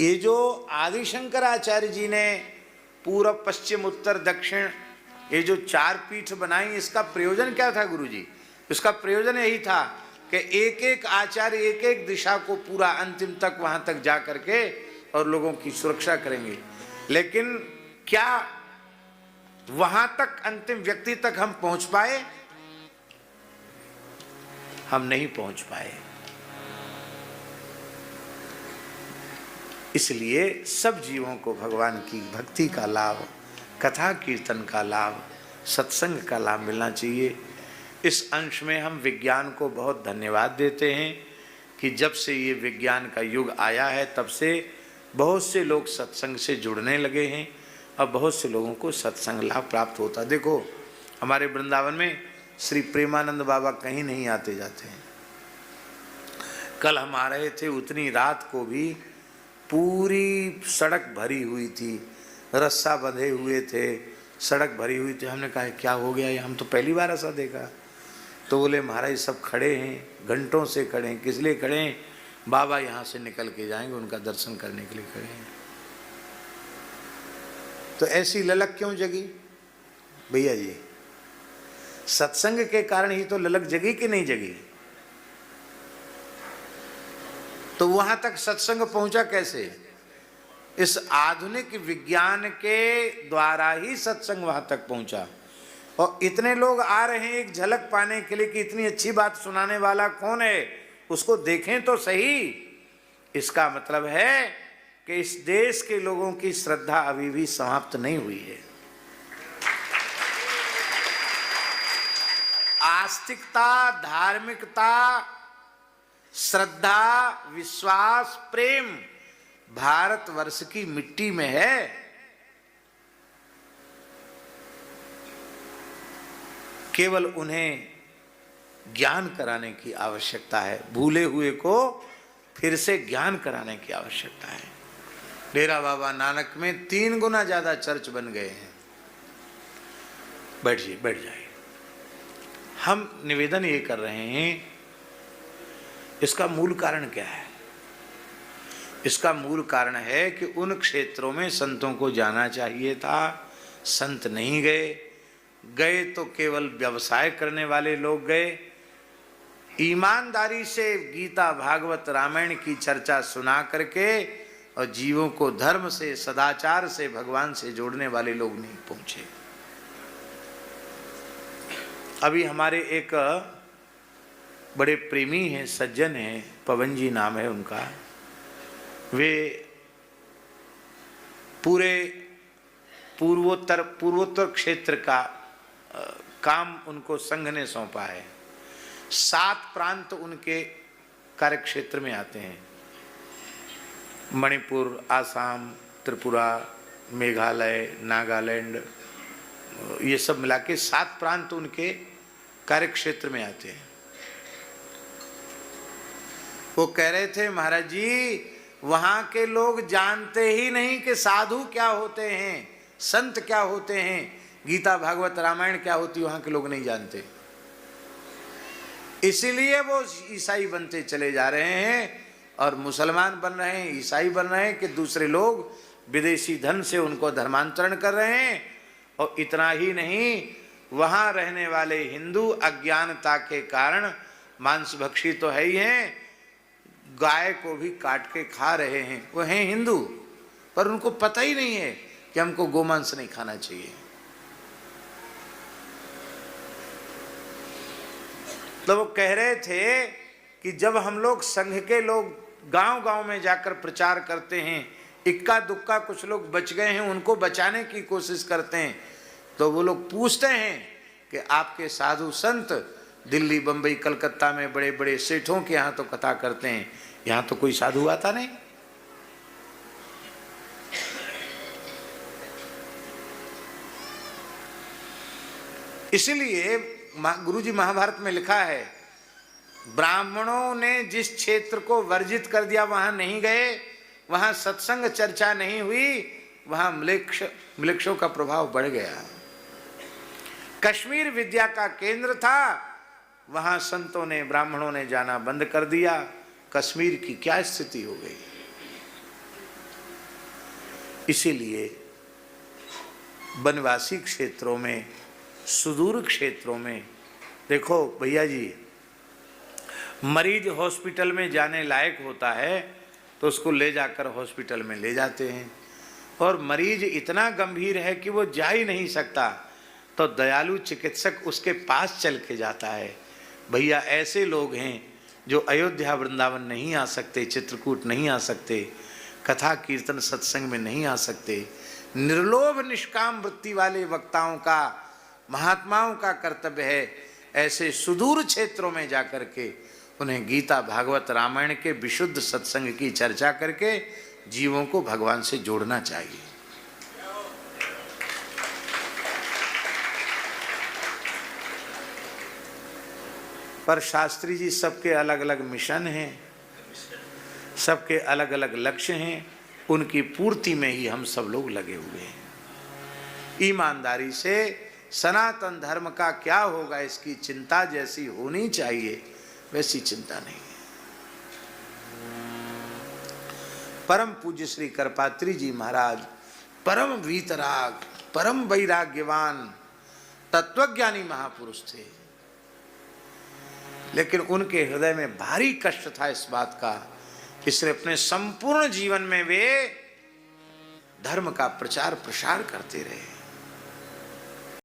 ये जो आदि शंकराचार्य जी ने पूर्व पश्चिम उत्तर दक्षिण ये जो 4 पीठ बनाई, इसका प्रयोजन क्या था गुरु जी? इसका प्रयोजन यही था कि एक एक आचार्य एक एक दिशा को पूरा अंतिम तक वहां तक जा करके और लोगों की सुरक्षा करेंगे। लेकिन क्या वहां तक अंतिम व्यक्ति तक हम पहुंच पाए? हम नहीं पहुंच पाए। इसलिए सब जीवों को भगवान की भक्ति का लाभ, कथा कीर्तन का लाभ, सत्संग का लाभ मिलना चाहिए। इस अंश में हम विज्ञान को बहुत धन्यवाद देते हैं कि जब से ये विज्ञान का युग आया है तब से बहुत से लोग सत्संग से जुड़ने लगे हैं और बहुत से लोगों को सत्संग लाभ प्राप्त होता। देखो हमारे वृंदावन में श्री प्रेमानंद बाबा कहीं नहीं आते जाते हैं। कल हम आ रहे थे, उतनी रात को भी पूरी सड़क भरी हुई थी, रस्सा बंधे हुए थे, सड़क भरी हुई थी। हमने कहा क्या हो गया, ये हम तो पहली बार ऐसा देखा। तो बोले महाराज सब खड़े हैं, घंटों से खड़े हैं। किस लिए खड़े हैं? बाबा यहाँ से निकल के जाएंगे, उनका दर्शन करने के लिए खड़े हैं। तो ऐसी ललक क्यों जगी भैया जी? सत्संग के कारण ही तो ललक जगी कि नहीं जगी? तो वहां तक सत्संग पहुंचा कैसे? इस आधुनिक विज्ञान के द्वारा ही सत्संग वहां तक पहुंचा। और इतने लोग आ रहे हैं एक झलक पाने के लिए कि इतनी अच्छी बात सुनाने वाला कौन है, उसको देखें तो सही। इसका मतलब है कि इस देश के लोगों की श्रद्धा अभी भी समाप्त नहीं हुई है। आस्तिकता, धार्मिकता, श्रद्धा, विश्वास, प्रेम भारतवर्ष की मिट्टी में है। केवल उन्हें ज्ञान कराने की आवश्यकता है। भूले हुए को फिर से ज्ञान कराने की आवश्यकता है। डेरा बाबा नानक में 3 गुना ज्यादा चर्च बन गए हैं। बैठ जाइए। हम निवेदन ये कर रहे हैं, इसका मूल कारण क्या है? इसका मूल कारण है कि उन क्षेत्रों में संतों को जाना चाहिए था, संत नहीं गए तो केवल व्यवसाय करने वाले लोग गए। ईमानदारी से गीता, भागवत, रामायण की चर्चा सुना करके और जीवों को धर्म से, सदाचार से, भगवान से जोड़ने वाले लोग नहीं पहुंचे। अभी हमारे एक बड़े प्रेमी हैं, सज्जन हैं, पवन जी नाम है उनका। वे पूरे पूर्वोत्तर क्षेत्र का काम उनको संघ ने सौंपा है। 7 प्रांत उनके कार्यक्षेत्र में आते हैं। मणिपुर, आसाम, त्रिपुरा, मेघालय, नागालैंड, ये सब मिला के 7 प्रांत उनके कार्यक्षेत्र में आते हैं। वो कह रहे थे महाराज जी वहां के लोग जानते ही नहीं कि साधु क्या होते हैं, संत क्या होते हैं, गीता, भागवत, रामायण क्या होती, वहां के लोग नहीं जानते। इसीलिए वो ईसाई बनते चले जा रहे हैं और मुसलमान बन रहे हैं, ईसाई बन रहे हैं कि दूसरे लोग विदेशी धन से उनको धर्मांतरण कर रहे हैं। और इतना ही नहीं, वहां रहने वाले हिंदू अज्ञानता के कारण मांसभक्षी तो है ही हैं, गाय को भी काट के खा रहे हैं। वो हैं हिंदू पर उनको पता ही नहीं है कि हमको गोमांस नहीं खाना चाहिए। तो वो कह रहे थे कि जब हम लोग संघ के लोग गांव-गांव में जाकर प्रचार करते हैं, इक्का दुक्का कुछ लोग बच गए हैं, उनको बचाने की कोशिश करते हैं, तो वो लोग पूछते हैं कि आपके साधु संत दिल्ली, बंबई, कलकत्ता में बड़े बड़े सेठों के यहाँ तो कथा करते हैं, यहाँ तो कोई साधु आता नहीं। इसलिए गुरुजी महाभारत में लिखा है, ब्राह्मणों ने जिस क्षेत्र को वर्जित कर दिया वहां नहीं गए, वहां सत्संग चर्चा नहीं हुई, वहां म्लेच्छों का प्रभाव बढ़ गया। कश्मीर विद्या का केंद्र था, वहां संतों ने, ब्राह्मणों ने जाना बंद कर दिया। कश्मीर की क्या स्थिति हो गई? इसीलिए वनवासी क्षेत्रों में, सुदूर क्षेत्रों में, देखो भैया जी, मरीज हॉस्पिटल में जाने लायक होता है तो उसको ले जाकर हॉस्पिटल में ले जाते हैं, और मरीज इतना गंभीर है कि वो जा ही नहीं सकता तो दयालु चिकित्सक उसके पास चल के जाता है। भैया ऐसे लोग हैं जो अयोध्या वृंदावन नहीं आ सकते, चित्रकूट नहीं आ सकते, कथा कीर्तन सत्संग में नहीं आ सकते। निर्लोभ निष्काम वृत्ति वाले वक्ताओं का, महात्माओं का कर्तव्य है ऐसे सुदूर क्षेत्रों में जाकर के उन्हें गीता, भागवत, रामायण के विशुद्ध सत्संग की चर्चा करके जीवों को भगवान से जोड़ना चाहिए। पर शास्त्री जी सबके अलग अलग मिशन हैं, सबके अलग अलग लक्ष्य हैं, उनकी पूर्ति में ही हम सब लोग लगे हुए हैं। ईमानदारी से सनातन धर्म का क्या होगा इसकी चिंता जैसी होनी चाहिए वैसी चिंता नहीं है। परम पूज्य श्री करपात्री जी महाराज परम वीतराग, परम वैराग्यवान तत्वज्ञानी महापुरुष थे, लेकिन उनके हृदय में भारी कष्ट था इस बात का कि इसलिए अपने संपूर्ण जीवन में वे धर्म का प्रचार प्रसार करते रहे।